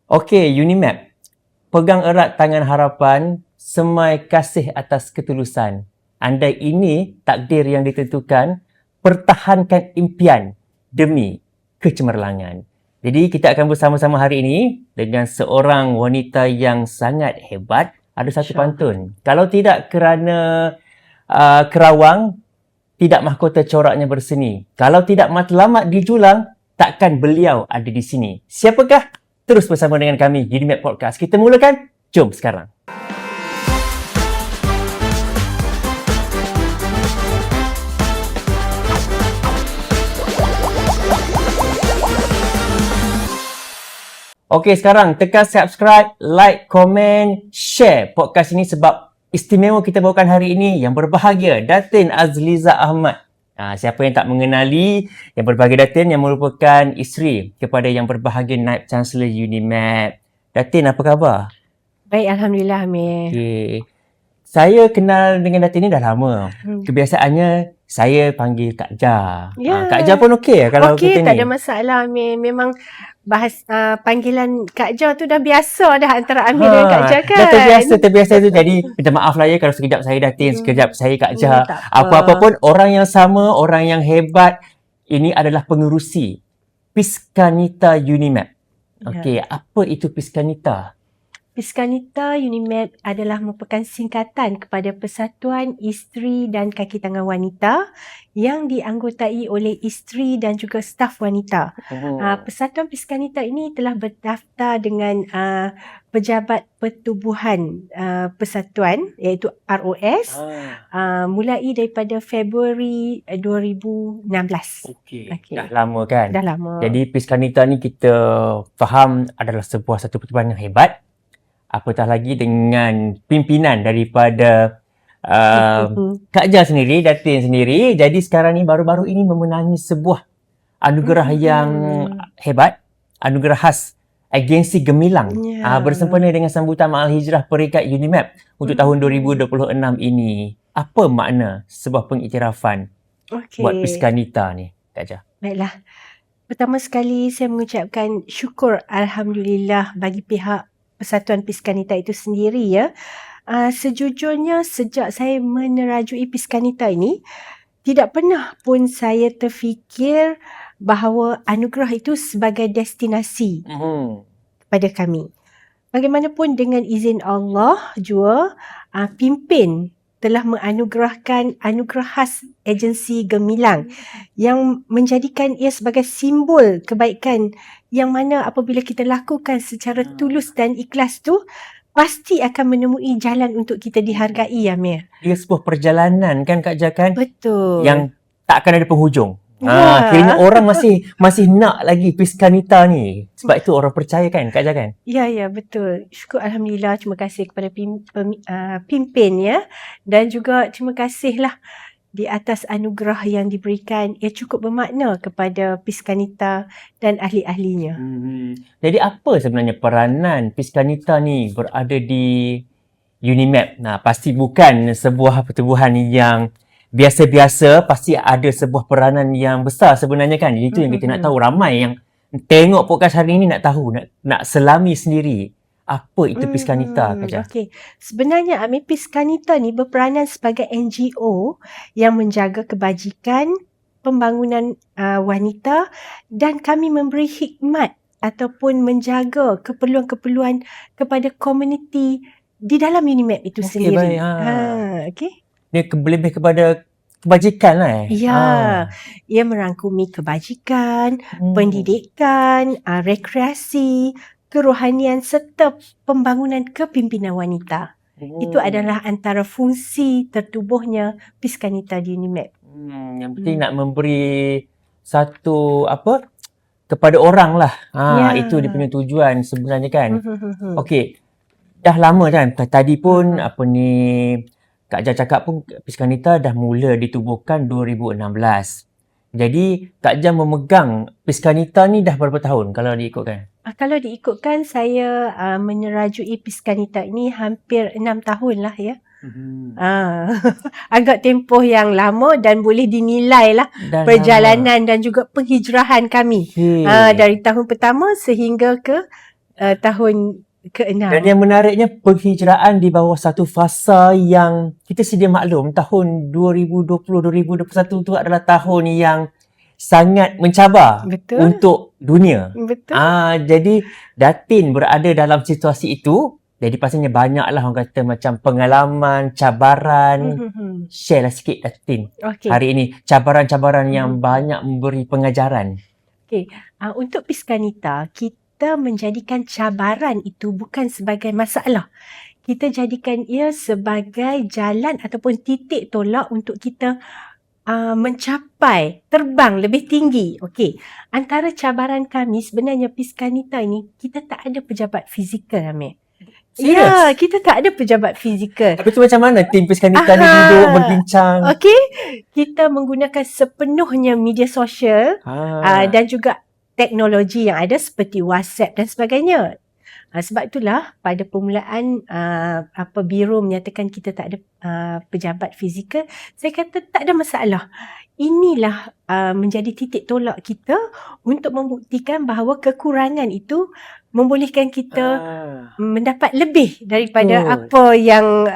Okey, Unimap. Pegang erat tangan harapan, semai kasih atas ketulusan. Andai ini takdir yang ditentukan, pertahankan impian demi kecemerlangan. Jadi kita akan bersama-sama hari ini dengan seorang wanita yang sangat hebat. Ada satu pantun. Kalau tidak kerana kerawang, tidak mahkota coraknya berseni. Kalau tidak matlamat di julang, takkan beliau ada di sini. Siapakah? Terus bersama dengan kami di Unimap Podcast. Kita mulakan. Jom sekarang. Okey, sekarang tekan subscribe, like, komen, share podcast ini sebab istimewa kita bawakan hari ini yang berbahagia Datin Azliza Ahmad. Siapa yang tak mengenali yang berbahagia Datin yang merupakan isteri kepada yang berbahagia Naib Chancellor Unimap. Datin, apa khabar? Baik, Alhamdulillah Amir. Okay. Saya kenal dengan Datin ni dah lama. Kebiasaannya saya panggil Kak Ja. Ya. Kak Ja pun okey kalau kita Okey, ni? tak ada masalah Amir. Memang panggilan Kak Ja tu dah biasa dah antara Amir dengan Kak Ja kan. Dah terbiasa tu. Jadi minta maaf lah ya kalau sekejap saya Datin, sekejap saya Kak Ja. Tak apa. Apa-apa pun orang yang sama, orang yang hebat. Ini adalah pengerusi Piskanita Unimap. Okey, apa itu Piskanita? Piskanita Unimap adalah merupakan singkatan kepada Persatuan Isteri dan Kaki Tangan Wanita yang dianggotai oleh isteri dan juga staf wanita. Persatuan Piskanita ini telah berdaftar dengan Pejabat Pertubuhan Persatuan iaitu ROS mulai daripada Februari 2016. Okey. Dah lama kan? Dah lama. Jadi Piskanita ni kita faham adalah sebuah satu pertubuhan yang hebat. Apatah lagi dengan pimpinan daripada Kak Ja sendiri, Datin sendiri. Jadi sekarang ni baru-baru ini memenangi sebuah anugerah yang hebat, anugerah khas Agensi Gemilang bersempena dengan sambutan Ma'al Hijrah Peringkat Unimap untuk tahun 2026 ini. Apa makna sebuah pengiktirafan buat Piskanita ni, Kak Ja? Baiklah. Pertama sekali saya mengucapkan syukur Alhamdulillah bagi pihak Persatuan Piskanita itu sendiri ya. Sejujurnya sejak saya menerajui Piskanita ini, tidak pernah pun saya terfikir bahawa anugerah itu sebagai destinasi kepada kami. Bagaimanapun dengan izin Allah jua, pimpin telah menganugerahkan anugerah khas Agensi Gemilang yang menjadikan ia sebagai simbol kebaikan yang mana apabila kita lakukan secara tulus dan ikhlas tu pasti akan menemui jalan untuk kita dihargai, Amir. Dia sebuah perjalanan kan Kak Ja kan? Betul. Yang tak akan ada penghujung. Kiranya orang masih nak lagi Piskanita ni. Sebab itu orang percaya kan Kak Ja kan? Ya, betul. Syukur Alhamdulillah. Terima kasih kepada pimpin ya. Dan juga terima kasihlah di atas anugerah yang diberikan. Ia cukup bermakna kepada Piskanita dan ahli-ahlinya. Jadi apa sebenarnya peranan Piskanita ni berada di Unimap? Pasti bukan sebuah pertubuhan yang biasa-biasa, pasti ada sebuah peranan yang besar sebenarnya kan. Jadi itu yang kita nak tahu. Ramai yang tengok podcast hari ini nak tahu, nak selami sendiri apa itu Piskanita, Kak Ja. Okey. Sebenarnya Amir, Piskanita ni berperanan sebagai NGO yang menjaga kebajikan, pembangunan wanita dan kami memberi khidmat ataupun menjaga keperluan-keperluan kepada komuniti di dalam Unimap itu sendiri. Okey. Dia lebih kepada kebajikan lah Ya, ia merangkumi kebajikan, pendidikan, rekreasi, kerohanian serta pembangunan kepimpinan wanita. Itu adalah antara fungsi tertubuhnya Piskanita di Unimap. Yang penting nak memberi satu kepada orang lah. Itu dia punya tujuan sebenarnya kan. Okey. Dah lama kan. Tadi pun Kak Ja cakap pun Piskanita dah mula ditubuhkan 2016. Jadi Kak Ja memegang Piskanita ni dah berapa tahun kalau diikutkan? Kalau diikutkan saya menerajui Piskanita ini hampir 6 tahun lah ya. Agak tempoh yang lama dan boleh dinilai lah perjalanan dan juga penghijrahan kami dari tahun pertama sehingga ke tahun ke-6. Dan yang menariknya, penghijraan di bawah satu fasa yang kita sedia maklum, tahun 2020-2021 tu adalah tahun yang sangat mencabar Betul. untuk dunia. Betul. Jadi Datin berada dalam situasi itu. Jadi pastinya banyaklah orang kata macam pengalaman, cabaran. Share lah sikit Datin Okey. hari ini. Cabaran-cabaran yang banyak memberi pengajaran. Untuk Piskanita, kita menjadikan cabaran itu bukan sebagai masalah. Kita jadikan ia sebagai jalan ataupun titik tolak untuk kita mencapai, terbang lebih tinggi. Okey. Antara cabaran kami sebenarnya Piskanita ini, kita tak ada pejabat fizikal, Amir. Serius? Ya, kita tak ada pejabat fizikal. Tapi tu macam mana tim Piskanita ni duduk berbincang? Okey, kita menggunakan sepenuhnya media sosial dan juga teknologi yang ada seperti WhatsApp dan sebagainya. Sebab itulah pada permulaan Biro menyatakan kita tak ada pejabat fizikal, saya kata tak ada masalah. Inilah menjadi titik tolak kita untuk membuktikan bahawa kekurangan itu membolehkan kita mendapat lebih daripada apa yang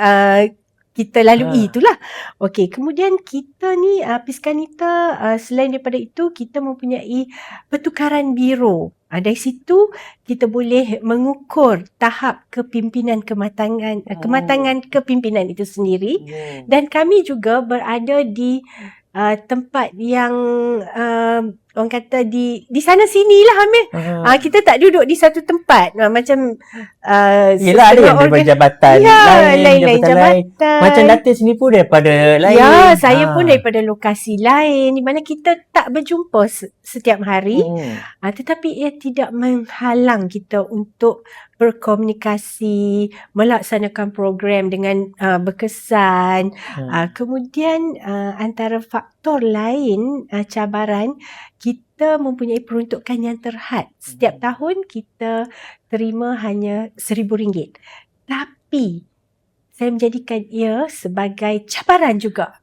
kita lalui itulah. Okey, kemudian kita ni Piskanita selain daripada itu kita mempunyai pertukaran biro. Dari situ kita boleh mengukur tahap kepimpinan kematangan kepimpinan itu sendiri. Dan kami juga berada di tempat yang orang kata di sana sinilah Amir. Kita tak duduk di satu tempat. Macam yelah, ada yang daripada jabatan lain-lain jabatan. Macam Datin sini pun daripada lain. Ya, saya pun daripada lokasi lain di mana kita tak berjumpa setiap hari. Tetapi ia tidak menghalang kita untuk berkomunikasi, melaksanakan program dengan berkesan. Kemudian antara faktor lain cabaran, kita mempunyai peruntukan yang terhad. Setiap tahun kita terima hanya RM1,000. Tapi saya menjadikan ia sebagai cabaran juga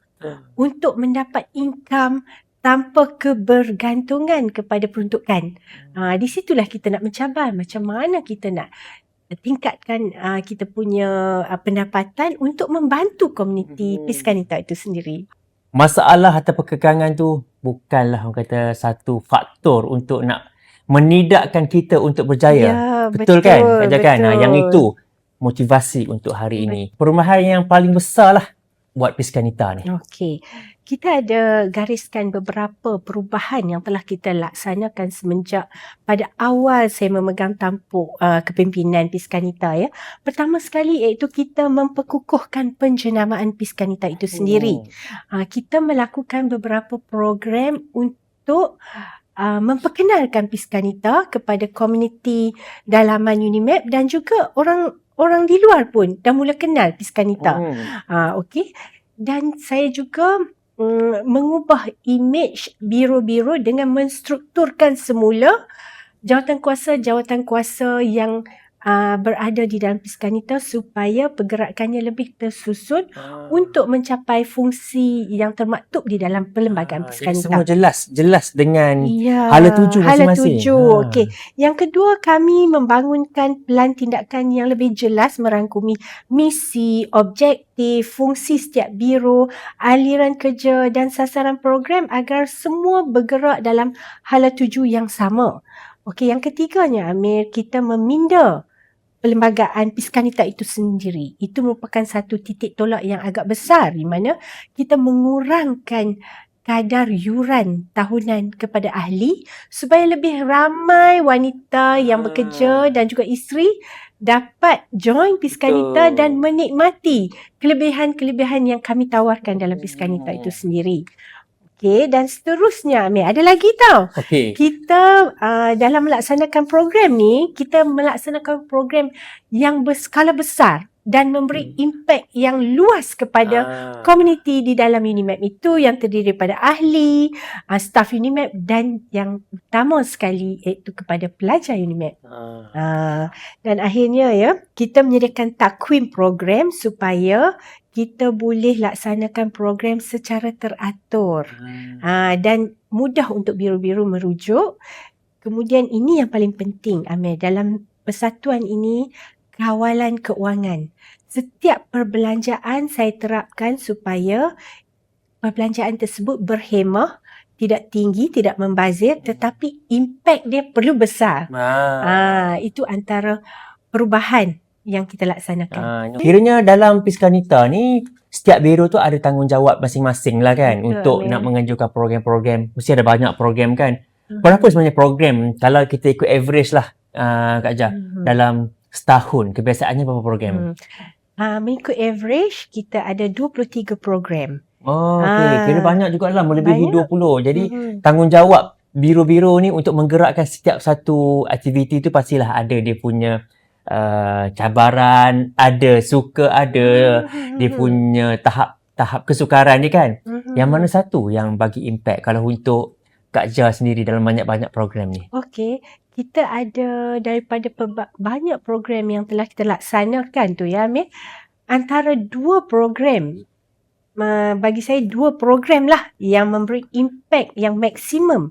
untuk mendapat income tanpa kebergantungan kepada peruntukan. Di situlah kita nak mencabar macam mana kita nak tingkatkan kita punya pendapatan untuk membantu komuniti Piskanita itu sendiri. Masalah atau kekangan tu bukanlah orang kata satu faktor untuk nak menidakkan kita untuk berjaya. Ya, betul kan? Ajakan. betul. Yang itu motivasi untuk hari ini. Perubahan yang paling besar lah buat Piskanita ni. Okey. Kita ada gariskan beberapa perubahan yang telah kita laksanakan semenjak pada awal saya memegang tampuk kepimpinan Piskanita ya. Pertama sekali iaitu kita memperkukuhkan penjenamaan Piskanita itu sendiri. Kita melakukan beberapa program untuk memperkenalkan Piskanita kepada komuniti dalaman Unimap dan juga orang di luar pun dah mula kenal Piskanita. Okey. Dan saya juga mengubah imej biro-biro dengan menstrukturkan semula jawatan kuasa yang berada di dalam Piskanita supaya pergerakannya lebih tersusun untuk mencapai fungsi yang termaktub di dalam perlembagaan Piskanita. Semua jelas dengan hala tuju masing-masing. Okey. Yang kedua, kami membangunkan pelan tindakan yang lebih jelas merangkumi misi, objektif, fungsi setiap biro, aliran kerja dan sasaran program agar semua bergerak dalam hala tuju yang sama. Okey, yang ketiganya Amir, kita meminda perlembagaan Piskanita itu sendiri. Itu merupakan satu titik tolak yang agak besar di mana kita mengurangkan kadar yuran tahunan kepada ahli supaya lebih ramai wanita yang bekerja dan juga isteri dapat join Piskanita dan menikmati kelebihan-kelebihan yang kami tawarkan dalam Piskanita itu sendiri. Okey, dan seterusnya Amir, ada lagi tau. Kita dalam melaksanakan program ni, kita melaksanakan program yang berskala besar dan memberi impak yang luas kepada komuniti di dalam Unimap itu yang terdiri daripada ahli, staf Unimap dan yang utama sekali iaitu kepada pelajar Unimap. Dan akhirnya ya, kita menyediakan takwim program supaya kita boleh laksanakan program secara teratur dan mudah untuk biro-biro merujuk. Kemudian ini yang paling penting Amir, dalam persatuan ini kawalan keuangan. Setiap perbelanjaan saya terapkan supaya perbelanjaan tersebut berhemah, tidak tinggi, tidak membazir, tetapi impak dia perlu besar. Itu antara perubahan yang kita laksanakan. Kiranya dalam Piskanita ni setiap biro tu ada tanggungjawab masing-masing lah kan, Betul, untuk Amir. nak menganjurkan program-program. Mesti ada banyak program kan. Berapa sebenarnya program kalau kita ikut average lah, Kak Jah, dalam setahun kebiasaannya berapa program? Mengikut average kita ada 23 program. Okey, kira banyak jugalah, melebihi Banyak. 20. Jadi tanggungjawab biro-biro ni untuk menggerakkan setiap satu aktiviti tu pastilah ada dia punya cabaran, ada suka, ada dia punya tahap kesukaran ni kan. Yang mana satu yang bagi impact kalau untuk Kak Jah sendiri dalam banyak-banyak program ni? Okey, kita ada daripada banyak program yang telah kita laksanakan tu ya Amir. Antara dua program, bagi saya dua program lah yang memberi impact yang maksimum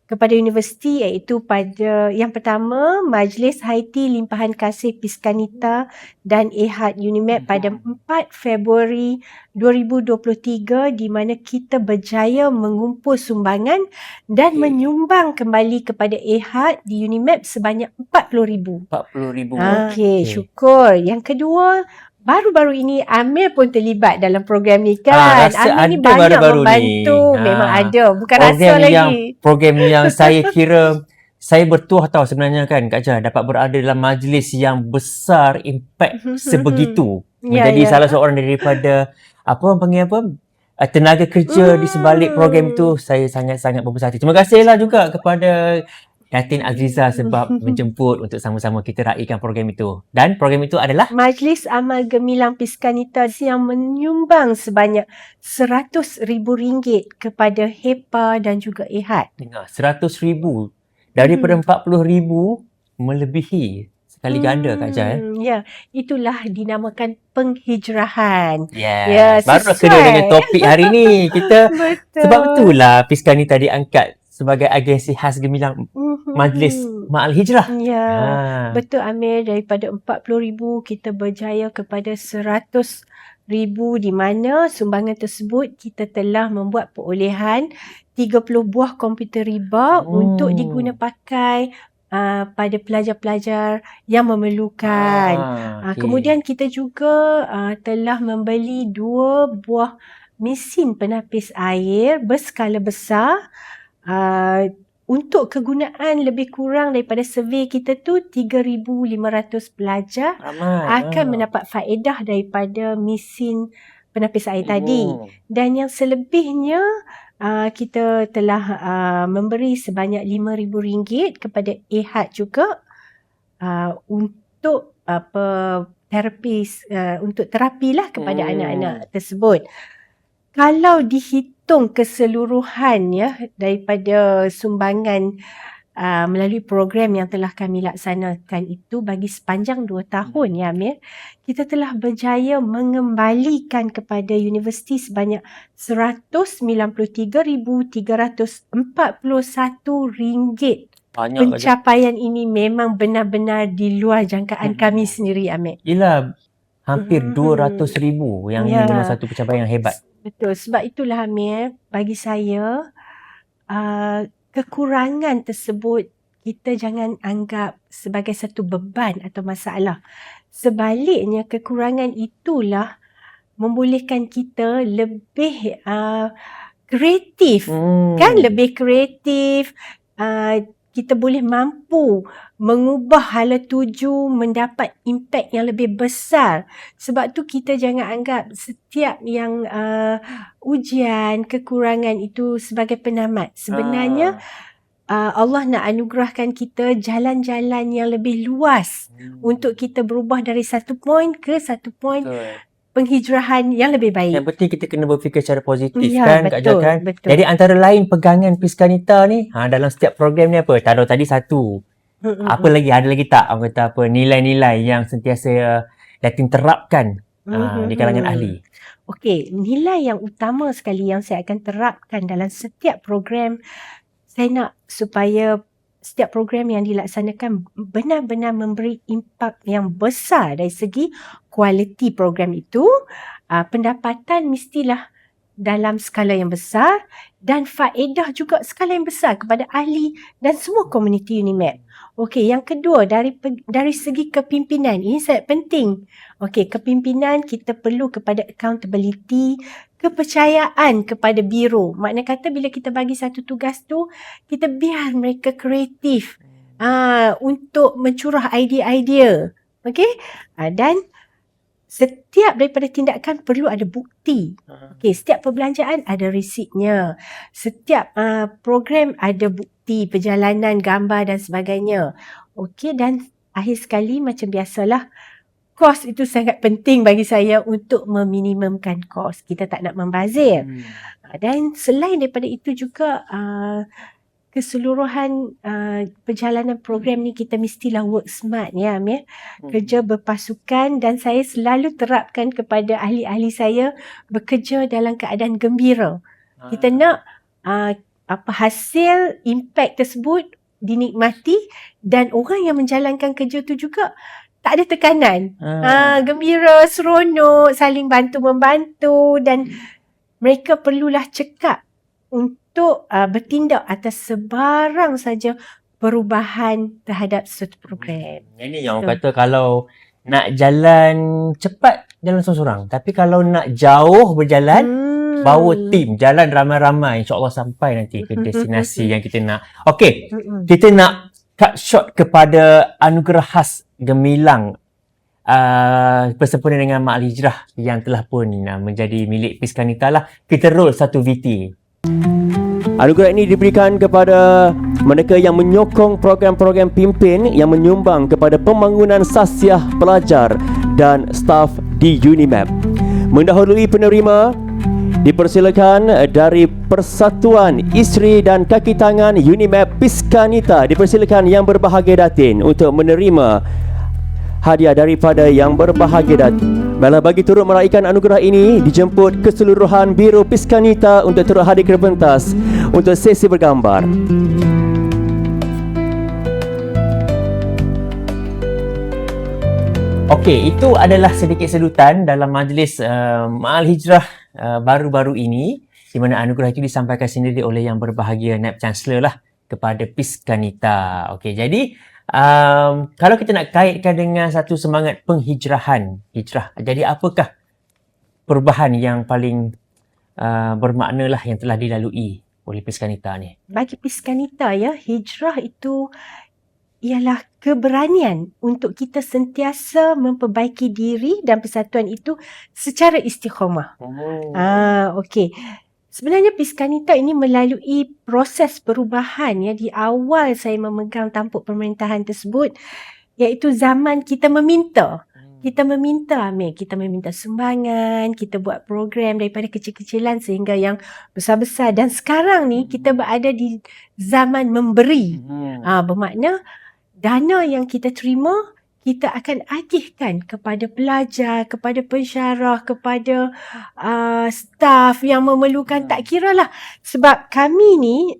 kepada universiti, iaitu pada yang pertama Majlis Haiti Limpahan Kasih Piskanita dan Ehad UNIMED pada 4 Februari 2023, di mana kita berjaya mengumpul sumbangan dan menyumbang kembali kepada Ehad di UNIMED sebanyak 40,000. 40,000. Okey, syukur. Yang kedua, baru-baru ini Amir pun terlibat dalam program ni kan. Rasa Amir ni ada banyak baru-baru membantu. ni. Memang ada. Bukan Program rasa lagi. program yang saya kira saya bertuah tahu sebenarnya kan Kak Jah dapat berada dalam majlis yang besar, impact sebegitu. Menjadi salah seorang daripada tenaga kerja di sebalik program tu. Saya sangat-sangat berbesar hati. Terima kasihlah juga kepada Datin Aziza sebab menjemput untuk sama-sama kita raikan program itu. Dan program itu adalah Majlis Amal Gemilang Piskanita yang menyumbang sebanyak RM100,000 kepada HEPA dan juga Ehad. dengar RM100,000 daripada RM40,000 melebihi sekali ganda Kak Jah. Ya, itulah dinamakan penghijrahan. Yes. Baru sesuai. kena dengan topik hari ni. Kita Betul. sebab itulah Piskanita diangkat sebagai agensi khas gemilang Majlis Ma'al Hijrah. Ya, betul Amir. Daripada 40,000 kita berjaya kepada 100,000, di mana sumbangan tersebut kita telah membuat perolehan 30 buah komputer riba untuk diguna pakai pada pelajar-pelajar yang memerlukan. Okay. Kemudian kita juga telah membeli 2 buah mesin penapis air berskala besar untuk kegunaan lebih kurang daripada survey kita tu 3,500 pelajar akan mendapat faedah daripada mesin penapis air tadi. Dan yang selebihnya kita telah memberi sebanyak RM5,000 kepada Ehad juga untuk terapis, untuk terapilah kepada anak-anak tersebut. Kalau dihitung keseluruhannya daripada sumbangan melalui program yang telah kami laksanakan itu bagi sepanjang 2 tahun ya Amir, kita telah berjaya mengembalikan kepada universiti sebanyak RM193,341. Banyak Pencapaian ini memang benar-benar di luar jangkaan kami sendiri Amir. Yelah, hampir 200,000 yang ini memang satu pencapaian yang hebat. Betul, sebab itulah Amir, bagi saya kekurangan tersebut kita jangan anggap sebagai satu beban atau masalah. Sebaliknya, kekurangan itulah membolehkan kita lebih kreatif, kan? Lebih kreatif, kita boleh mampu mengubah hala tuju, mendapat impak yang lebih besar. Sebab tu kita jangan anggap setiap yang ujian, kekurangan itu sebagai penamat. Sebenarnya Allah nak anugerahkan kita jalan-jalan yang lebih luas untuk kita berubah dari satu poin ke satu poin penghijrahan yang lebih baik. Yang penting kita kena berfikir secara positif Ya, Kak betul, Jah kan. betul. Jadi antara lain pegangan Piskanita ni dalam setiap program ni apa? Taruh tadi satu. Apa lagi? Ada lagi tak? Orang kata apa? Nilai-nilai yang sentiasa Datin terapkan di kalangan ahli. Okey, nilai yang utama sekali yang saya akan terapkan dalam setiap program, saya nak supaya setiap program yang dilaksanakan benar-benar memberi impak yang besar dari segi kualiti program itu, pendapatan mestilah dalam skala yang besar dan faedah juga skala yang besar kepada ahli dan semua komuniti UNIMAP. Okey, yang kedua dari segi kepimpinan, ini sangat penting. Okey, kepimpinan kita perlu kepada accountability, kepercayaan kepada biro. Makna kata bila kita bagi satu tugas tu, kita biar mereka kreatif untuk mencurah idea-idea. Okey? Dan setiap daripada tindakan perlu ada bukti. Okey, setiap perbelanjaan ada resitnya. Setiap program ada bukti perjalanan, gambar dan sebagainya. Okey, dan akhir sekali macam biasalah, kos itu sangat penting bagi saya untuk meminimumkan kos. Kita tak nak membazir. Dan selain daripada itu juga keseluruhan perjalanan program ni kita mestilah work smart ya Amir. Kerja berpasukan dan saya selalu terapkan kepada ahli-ahli saya bekerja dalam keadaan gembira. Kita nak hasil impact tersebut dinikmati dan orang yang menjalankan kerja tu juga tak ada tekanan. Gembira, seronok, saling bantu-membantu dan mereka perlulah cekap untuk bertindak atas sebarang saja perubahan terhadap suatu program. Ini yang orang kata kalau nak jalan cepat, jalan seorang-seorang. Tapi kalau nak jauh berjalan, bawa tim, jalan ramai-ramai. InsyaAllah sampai nanti ke destinasi yang kita nak. Okey, kita nak cut short kepada anugerah khas gemilang bersempena dengan Mak Al-Hijrah yang telah pun menjadi milik Piskanita lah. Kita roll satu VT. Anugerah ini diberikan kepada mereka yang menyokong program-program pimpin yang menyumbang kepada pembangunan sasiah pelajar dan staf di UNIMAP. Mendahului penerima, dipersilakan dari Persatuan Isteri dan Kaki Tangan UNIMAP Piskanita. Dipersilakan yang berbahagia Datin untuk menerima hadiah daripada yang berbahagia Datin. Baiklah, bagi turut meraihkan anugerah ini, dijemput keseluruhan Biro Piskanita untuk turut hadir ke pentas untuk sesi bergambar. Okey, itu adalah sedikit sedutan dalam majlis Mak Al-Hijrah baru-baru ini, di mana anugerah itu disampaikan sendiri oleh yang berbahagia Naib Chancellor lah kepada Piskanita. Okey, jadi kalau kita nak kaitkan dengan satu semangat penghijrahan, hijrah, jadi apakah perubahan yang paling bermakna lah yang telah dilalui oleh Piskanita ni? Bagi Piskanita ya, hijrah itu ialah keberanian untuk kita sentiasa memperbaiki diri dan persatuan itu secara istiqamah. Okey. Sebenarnya Piskanita ini melalui proses perubahan ya di awal saya memegang tampuk pemerintahan tersebut, iaitu zaman kita meminta. Kita meminta, Amir. Kita meminta sumbangan, kita buat program daripada kecil-kecilan sehingga yang besar-besar. Dan sekarang ni kita berada di zaman memberi. Bermakna dana yang kita terima, kita akan agihkan kepada pelajar, kepada pensyarah, kepada staf yang memerlukan, tak kira lah. Sebab kami ni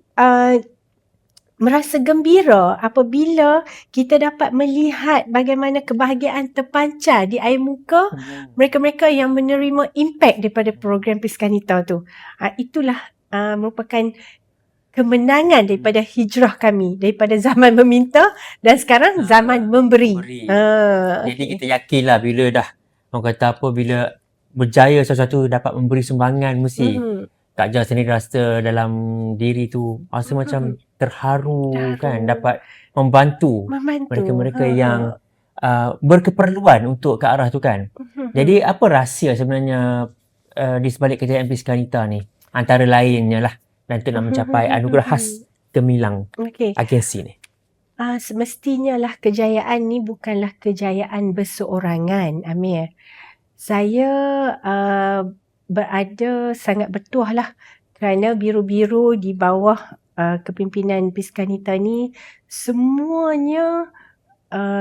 merasa gembira apabila kita dapat melihat bagaimana kebahagiaan terpancar di air muka mereka-mereka yang menerima impact daripada program Piskanita tu. Itulah merupakan kemenangan daripada hijrah kami, daripada zaman meminta dan sekarang zaman memberi. Jadi kita yakinlah bila dah orang kata apa, bila berjaya sesuatu dapat memberi sumbangan, mesti Kak Jah sendiri rasa dalam diri tu rasa macam terharu kan, dapat membantu mereka-mereka yang berkeperluan untuk ke arah tu kan. Jadi apa rahsia sebenarnya di sebalik kejayaan Piskanita ni, antara lainnya lah, dan untuk nak mencapai anugerah khas gemilang agensi ni? Semestinya lah kejayaan ni bukanlah kejayaan berseorangan, Amir. Saya berada sangat bertuah lah kerana biro-biro di bawah kepimpinan Piskanita ni semuanya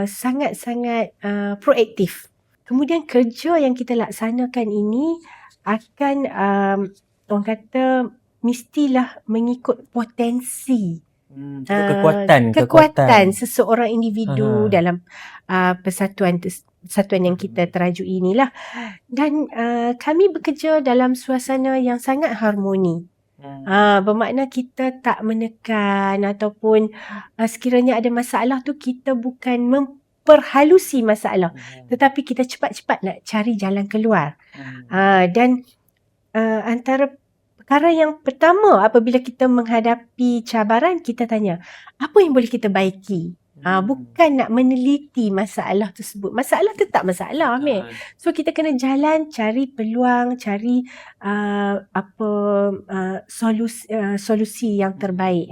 sangat-sangat proaktif. Kemudian kerja yang kita laksanakan ini akan orang kata mestilah mengikut potensi Kekuatan. seseorang individu dalam persatuan yang kita terajui inilah. Dan kami bekerja dalam suasana yang sangat harmoni. Bermakna kita tak menekan ataupun sekiranya ada masalah tu kita bukan memperhalusi masalah, tetapi kita cepat-cepat nak cari jalan keluar. Dan antara perkara yang pertama apabila kita menghadapi cabaran, kita tanya apa yang boleh kita baiki. Bukan nak meneliti masalah tersebut. Masalah tetap masalah, Amir. So kita kena jalan cari peluang, cari solusi yang terbaik.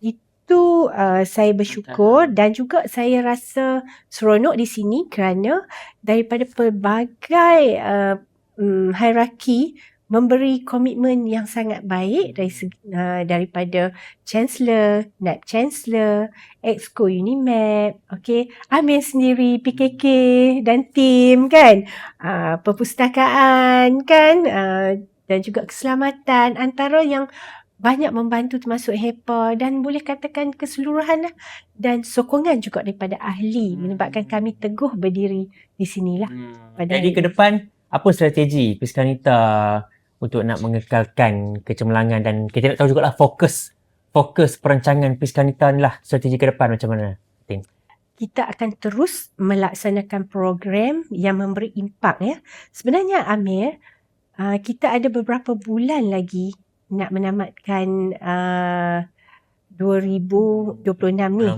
Itu saya bersyukur dan juga saya rasa seronok di sini kerana daripada pelbagai hierarki memberi komitmen yang sangat baik daripada Chancellor, Naib Chancellor, Exco Unimap, Amir sendiri, PKK dan tim kan, perpustakaan kan, dan juga keselamatan, antara yang banyak membantu termasuk HEPA dan boleh katakan keseluruhan lah, dan sokongan juga daripada ahli menyebabkan kami teguh berdiri di sinilah. Jadi ke depan apa strategi Piskanita untuk nak mengekalkan kecemerlangan, dan kita nak tahu jugalah fokus perancangan Piskanita ni lah, strategi ke depan macam mana? Kita akan terus melaksanakan program yang memberi impak ya. Sebenarnya Amir, kita ada beberapa bulan lagi nak menamatkan 2026 ni.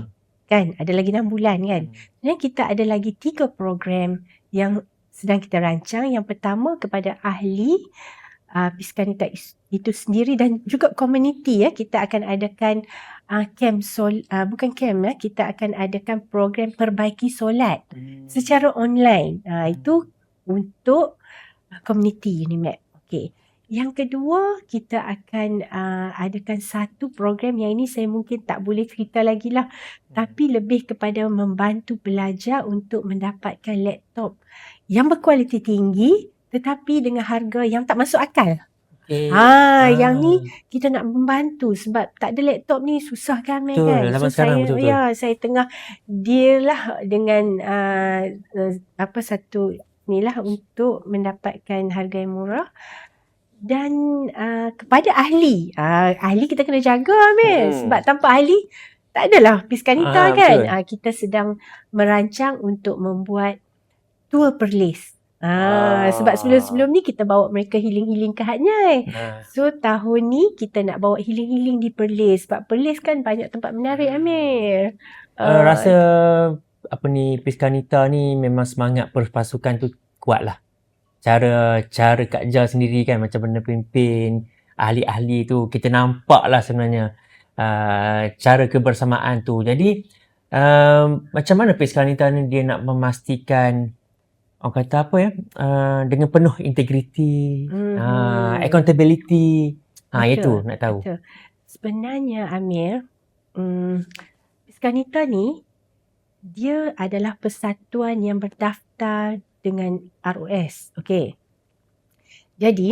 Kan, ada lagi 6 bulan kan. Dan kita ada lagi 3 program yang sedang kita rancang. Yang pertama kepada ahli Piskanita itu sendiri dan juga komuniti ya. Kita akan adakan kita akan adakan program perbaiki solat secara online. Itu untuk komuniti Unimap. Yang kedua, kita akan adakan satu program yang ini saya mungkin tak boleh cerita lagi lah, tapi lebih kepada membantu pelajar untuk mendapatkan laptop yang berkualiti tinggi tetapi dengan harga yang tak masuk akal. Yang ni kita nak membantu sebab tak ada laptop ni susah kan, kan? So saya tengah deal lah dengan satu ni lah untuk mendapatkan harga yang murah. Dan kepada ahli kita kena jaga, Amir. Sebab tanpa ahli tak adalah Piskanita kan. Kita sedang merancang untuk membuat tour Perlis. Sebab sebelum ni kita bawa mereka healing ke Hatnyai. So tahun ni kita nak bawa healing di Perlis. Sebab Perlis kan banyak tempat menarik, Amir. Rasa Piskanita ni memang semangat perpasukan tu kuat lah. Cara Kak Jal sendiri kan, macam mana pimpin ahli-ahli tu, kita nampak lah sebenarnya cara kebersamaan tu. Jadi macam mana Piskanita ni dia nak memastikan orang kata dengan penuh integriti, accountability. Itu nak tahu. Betul. Sebenarnya Amir, Piskanita ni dia adalah persatuan yang berdaftar dengan ROS. Jadi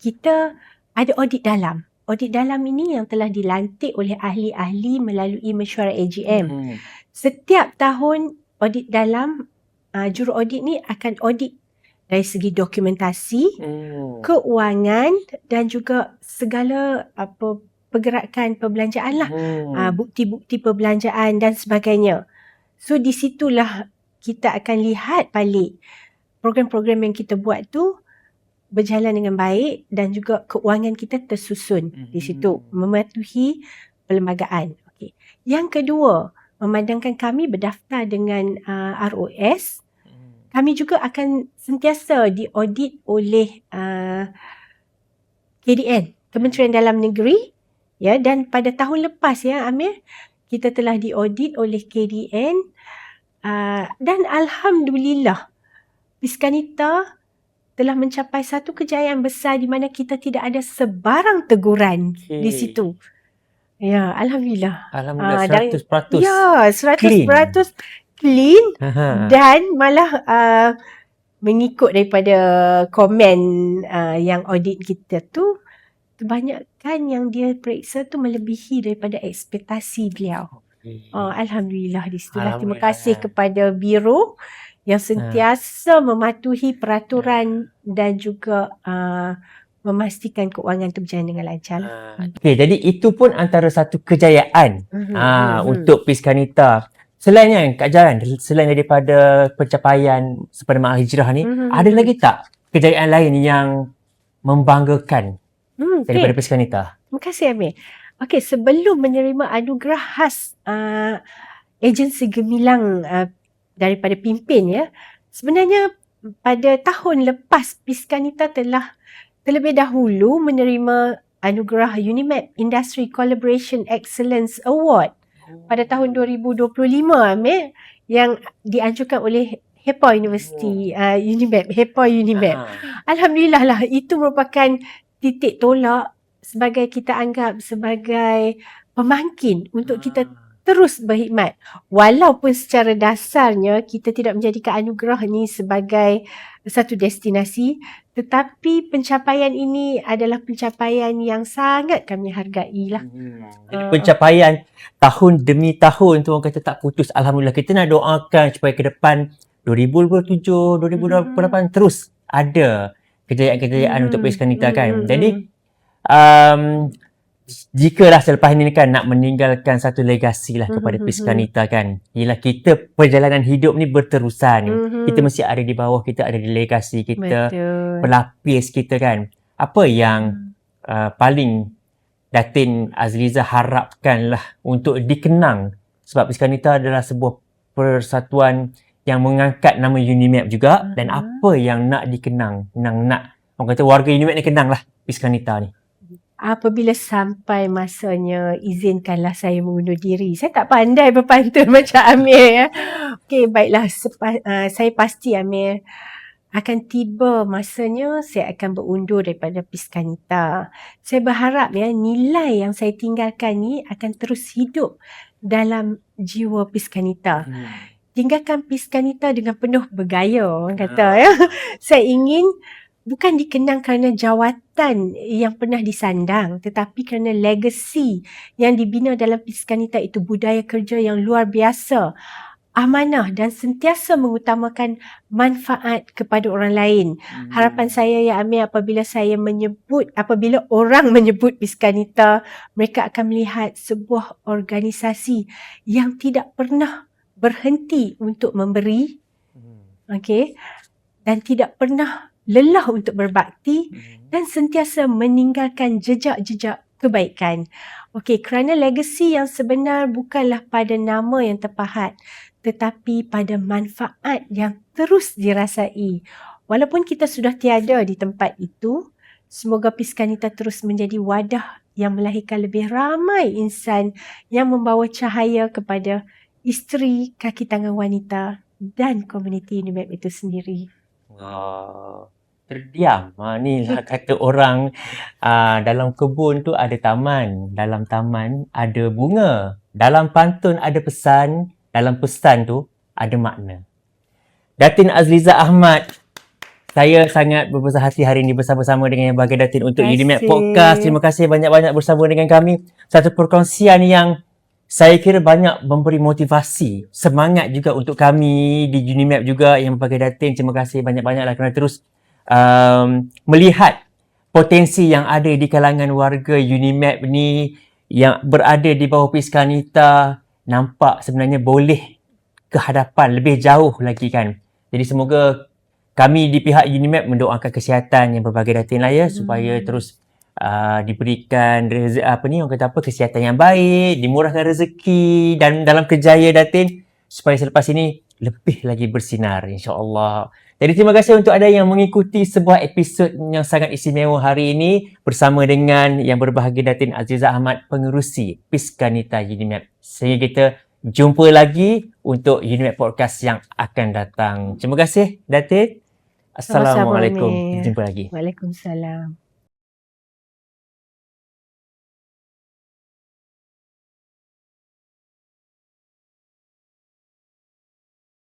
kita ada audit dalam. Audit dalam ini yang telah dilantik oleh ahli-ahli melalui mesyuarat AGM. Setiap tahun audit dalam, juru audit ni akan audit dari segi dokumentasi, keuangan dan juga segala pergerakan perbelanjaan lah, bukti-bukti perbelanjaan dan sebagainya. So di situlah kita akan lihat balik program-program yang kita buat tu berjalan dengan baik dan juga keuangan kita tersusun di situ, mematuhi perlembagaan. Yang kedua, memandangkan kami berdaftar dengan ROS, kami juga akan sentiasa diaudit oleh KDN, Kementerian Dalam Negeri, ya, dan pada tahun lepas ya Amir, kita telah diaudit oleh KDN. Dan Alhamdulillah Piskanita telah mencapai satu kejayaan besar di mana kita tidak ada sebarang teguran di situ. Ya, Alhamdulillah. 100% ya, 100% clean dan malah mengikut daripada komen yang audit kita tu, kebanyakan yang dia periksa tu melebihi daripada ekspektasi beliau. Alhamdulillah di situlah. Terima kasih kepada Biro yang sentiasa mematuhi peraturan dan juga memastikan keuangan itu berjalan dengan lancar. Okey, jadi itu pun antara satu kejayaan untuk Piskanita. Selain kan Kak Jalan, selain daripada pencapaian Sepada Hijrah ni, ada lagi tak kejayaan lain yang membanggakan daripada Piskanita? Terima kasih Amir. Okey, sebelum menerima anugerah khas agensi gemilang daripada pimpin ya, sebenarnya pada tahun lepas Piskanita telah terlebih dahulu menerima anugerah Unimap Industry Collaboration Excellence Award pada tahun 2025 Amir, yang dianjurkan oleh HEPA University, Unimap, HEPA Unimap. Alhamdulillah lah, itu merupakan titik tolak sebagai kita anggap sebagai pemangkin untuk kita terus berkhidmat. Walaupun secara dasarnya kita tidak menjadikan anugerah ni sebagai satu destinasi, tetapi pencapaian ini adalah pencapaian yang sangat kami hargai lah. Jadi pencapaian tahun demi tahun tu orang kata tak putus. Alhamdulillah, kita nak doakan supaya ke depan 2027, 2028 terus ada kejayaan-kejayaan untuk Piskanita kan. Jadi jikalah selepas ini kan nak meninggalkan satu legasi lah kepada Piskanita kan. Ialah kita perjalanan hidup ni berterusan. Kita mesti ada di bawah, kita ada di legasi kita, pelapis kita kan. Apa yang paling Datin Azliza harapkan lah untuk dikenang, sebab Piskanita adalah sebuah persatuan yang mengangkat nama Unimap juga, dan apa yang nak dikenang, nak orang kata warga Unimap ni kenang lah Piskanita ni. Apabila sampai masanya, izinkanlah saya mengundur diri. Saya tak pandai berpantun macam Amir ya. Okey, baiklah. Saya pasti Amir akan tiba masanya saya akan berundur daripada Piskanita. Saya berharap ya nilai yang saya tinggalkan ni akan terus hidup dalam jiwa Piskanita. Tinggalkan Piskanita dengan penuh bergaya, orang kata ya. Saya ingin bukan dikenang kerana jawatan yang pernah disandang, tetapi kerana legasi yang dibina dalam Piskanita itu, budaya kerja yang luar biasa, amanah dan sentiasa mengutamakan manfaat kepada orang lain. Harapan saya ya Amir, apabila orang menyebut Piskanita, mereka akan melihat sebuah organisasi yang tidak pernah berhenti untuk memberi, okey, dan tidak pernah lelah untuk berbakti dan sentiasa meninggalkan jejak-jejak kebaikan. Okey, kerana legasi yang sebenar bukanlah pada nama yang terpahat, tetapi pada manfaat yang terus dirasai. Walaupun kita sudah tiada di tempat itu, semoga Piskanita terus menjadi wadah yang melahirkan lebih ramai insan yang membawa cahaya kepada isteri, kaki tangan wanita dan komuniti Unimap itu sendiri. Terdiam. Ni lah kata orang, dalam kebun tu ada taman, dalam taman ada bunga, dalam pantun ada pesan, dalam pesan tu ada makna. Datin Azliza Ahmad, saya sangat berbesar hati hari ini bersama-sama dengan Yang Bahagia Datin untuk Unimap Podcast. Terima kasih banyak-banyak bersama dengan kami. Satu perkongsian yang saya kira banyak memberi motivasi, semangat juga untuk kami di Unimap juga, Yang Bahagia Datin. Terima kasih banyak-banyaklah kerana terus melihat potensi yang ada di kalangan warga Unimap ni yang berada di bawah Piskanita, nampak sebenarnya boleh ke hadapan lebih jauh lagi kan. Jadi semoga kami di pihak Unimap mendoakan kesihatan Yang Berbahagia Datin lah ya, supaya terus diberikan orang kata apa, kesihatan yang baik, dimurahkan rezeki dan dalam kerjaya Datin, supaya selepas ini lebih lagi bersinar insya-Allah. Jadi terima kasih untuk anda yang mengikuti sebuah episod yang sangat istimewa hari ini bersama dengan Yang Berbahagia Datin Azliza Ahmad, pengerusi Piskanita Unimap. Sehingga kita jumpa lagi untuk Unimap Podcast yang akan datang. Terima kasih Datin. Assalamualaikum. Jumpa lagi. Waalaikumsalam.